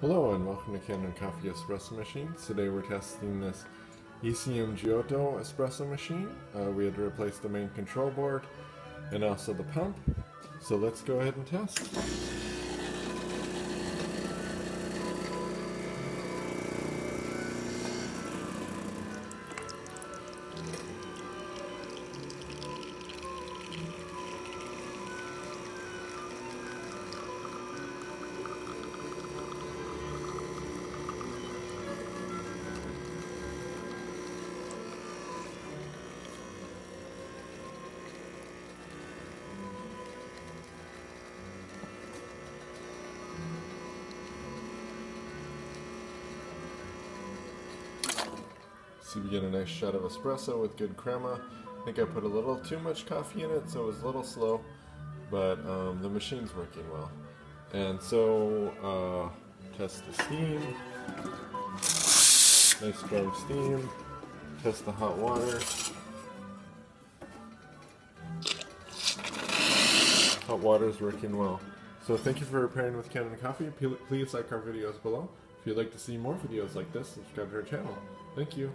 Hello and welcome to Canon Coffee Espresso Machines. Today we're testing this ECM Giotto espresso machine. We had to replace the main control board and also the pump. So let's go ahead and test. So we get a nice shot of espresso with good crema. I think I put a little too much coffee in it, so it was a little slow, but the machine's working well. And so, test the steam. Nice strong steam. Test the hot water. Hot water is working well. So thank you for pairing with Canon Coffee. Please like our videos below. If you'd like to see more videos like this, subscribe to our channel. Thank you.